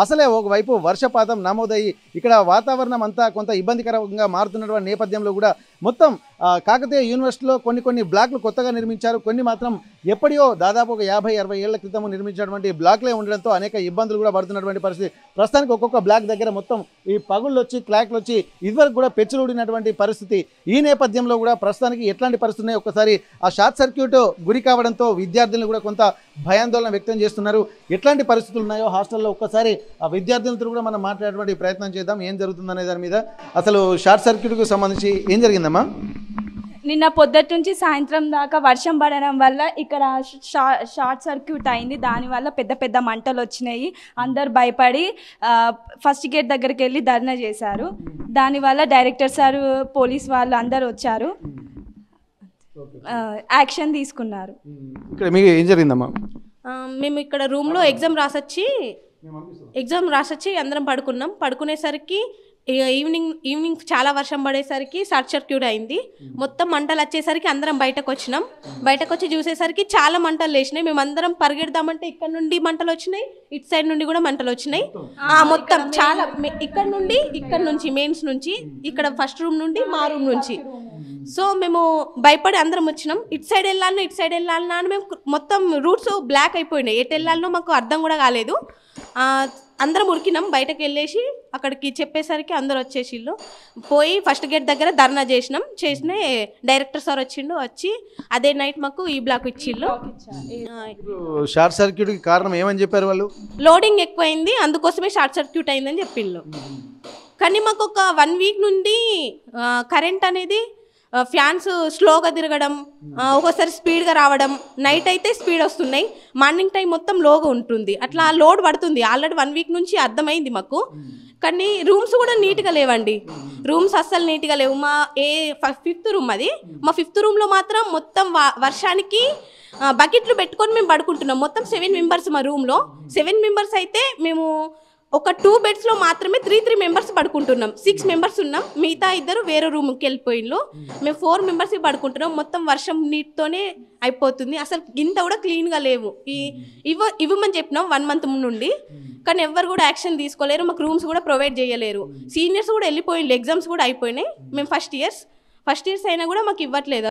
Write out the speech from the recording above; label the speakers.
Speaker 1: అసలే ఒకవైపు వర్షపాతం నమోదయ్యి ఇక్కడ వాతావరణం అంతా కొంత ఇబ్బందికరంగా మారుతున్నటువంటి నేపథ్యంలో కూడా మొత్తం కాకతీయ యూనివర్సిటీలో కొన్ని బ్లాక్లు కొత్తగా నిర్మించారు. కొన్ని మాత్రం ఎప్పటియో దాదాపు ఒక 50-60 ఏళ్ల క్రితం నిర్మించినటువంటి బ్లాక్లే ఉండడంతో అనేక ఇబ్బందులు కూడా పడుతున్నటువంటి పరిస్థితి. ప్రస్తుతానికి ఒక్కొక్క బ్లాక్ దగ్గర మొత్తం ఈ పగుళ్ళు వచ్చి క్లాక్లు వచ్చి ఇదివరకు కూడా పెచ్చులుడినటువంటి పరిస్థితి. ఈ నేపథ్యంలో కూడా ప్రస్తుతానికి ఎట్లాంటి పరిస్థితి ఉన్నాయి, ఒక్కసారి ఆ షార్ట్ సర్క్యూట్ గురి కావడంతో విద్యార్థులను కూడా కొంత భయాందోళన వ్యక్తం చేస్తున్నారు. ఎట్లాంటి పరిస్థితులు ఉన్నాయో హాస్టల్లో ఒక్కసారి ఆ విద్యార్థులతో కూడా మనం మాట్లాడేటువంటి ప్రయత్నం చేద్దాం. ఏం జరుగుతుందనే దాని మీద అసలు షార్ట్ సర్క్యూట్కు సంబంధించి ఏం జరిగిందమ్మా?
Speaker 2: నిన్న పొద్దుటి నుంచి సాయంత్రం దాకా వర్షం పడడం వల్ల ఇక్కడ షార్ట్ సర్క్యూట్ అయింది. దానివల్ల పెద్ద మంటలు వచ్చినాయి. అందరు భయపడి ఫస్ట్ గేట్ దగ్గరికి వెళ్ళి ధర్నా చేశారు. దానివల్ల డైరెక్టర్ సార్, పోలీస్ వాళ్ళు అందరు వచ్చారు, యాక్షన్ తీసుకున్నారు.
Speaker 1: ఇక్కడ మీకు ఏం జరిగిందమ్మా?
Speaker 3: మేము ఇక్కడ రూమ్లో ఎగ్జామ్ రాసొచ్చి అందరం పడుకున్నాం. పడుకునేసరికి ఈవినింగ్ చాలా వర్షం పడేసరికి షార్ట్ సర్క్యూట్ అయింది. మొత్తం మంటలు వచ్చేసరికి అందరం బయటకు వచ్చినాం. బయటకు వచ్చి చూసేసరికి చాలా మంటలు లేచినాయి. మేము అందరం పరిగెడదామంటే ఇక్కడ నుండి మంటలు వచ్చినాయి, ఇటు సైడ్ నుండి కూడా మంటలు వచ్చినాయి. మొత్తం చాలా ఇక్కడ నుంచి మెయిన్స్ నుంచి, ఇక్కడ ఫస్ట్ రూమ్ నుండి మా రూమ్ నుంచి. సో మేము భయపడి అందరం వచ్చినాం. ఇటు సైడ్ వెళ్ళాలన్నా అని మేము మొత్తం రూట్స్ బ్లాక్ అయిపోయినాయి. ఎటు వెళ్ళాలనో మాకు అర్థం కూడా కాలేదు. అందరం ఉరికినాం. బయటకు వెళ్ళేసి అక్కడికి చెప్పేసరికి అందరు వచ్చేసిళ్ళు. పోయి ఫస్ట్ గేట్ దగ్గర ధర్నా చేసిన డైరెక్టర్ సార్ వచ్చి అదే నైట్ మాకు ఈ బ్లాక్ ఇచ్చిళ్ళు.
Speaker 1: షార్ట్ సర్క్యూట్ కారణం ఏమని చెప్పారు వాళ్ళు?
Speaker 3: లోడింగ్ ఎక్కువైంది, అందుకోసమే షార్ట్ సర్క్యూట్ అయిందని చెప్పిళ్ళు. కానీ మాకు ఒక 1 వీక్ నుండి కరెంట్ అనేది ఫ్యాన్స్ స్లోగా తిరగడం, ఒక్కోసారి స్పీడ్గా రావడం, నైట్ అయితే స్పీడ్ వస్తున్నాయి, మార్నింగ్ టైం మొత్తం లోగా ఉంటుంది. అట్లా లోడ్ పడుతుంది. ఆల్రెడీ 1 వీక్ నుంచి అర్థమైంది మాకు. కానీ రూమ్స్ కూడా నీట్గా లేవండి. రూమ్స్ అస్సలు నీట్గా లేవు. మా 5th రూమ్ అది. మా 5th రూమ్లో మాత్రం మొత్తం వర్షానికి బకెట్లు పెట్టుకొని మేము పడుకుంటున్నాం. మొత్తం 7 మెంబర్స్ మా రూమ్లో. 7 మెంబర్స్ అయితే మేము ఒక 2 బెడ్స్లో మాత్రమే 3 మెంబర్స్ పడుకుంటున్నాం. 6 మెంబర్స్ ఉన్నాం. మిగతా ఇద్దరు వేరే రూమ్కి వెళ్ళిపోయిళ్ళు. మేము 4 మెంబర్స్ పడుకుంటున్నాం. మొత్తం వర్షం నీటితోనే అయిపోతుంది. అసలు ఇంత కూడా క్లీన్గా లేవు. ఇవ్వమని చెప్పినాం 1 మంత్ నుండి. కానీ ఎవరు కూడా యాక్షన్ తీసుకోలేరు. మాకు రూమ్స్ కూడా ప్రొవైడ్ చేయలేరు. సీనియర్స్ కూడా వెళ్ళిపోయిండ్రు. ఎగ్జామ్స్ కూడా అయిపోయినాయి. మేము ఫస్ట్ ఇయర్స్ అయినా కూడా మాకు ఇవ్వట్లేదు.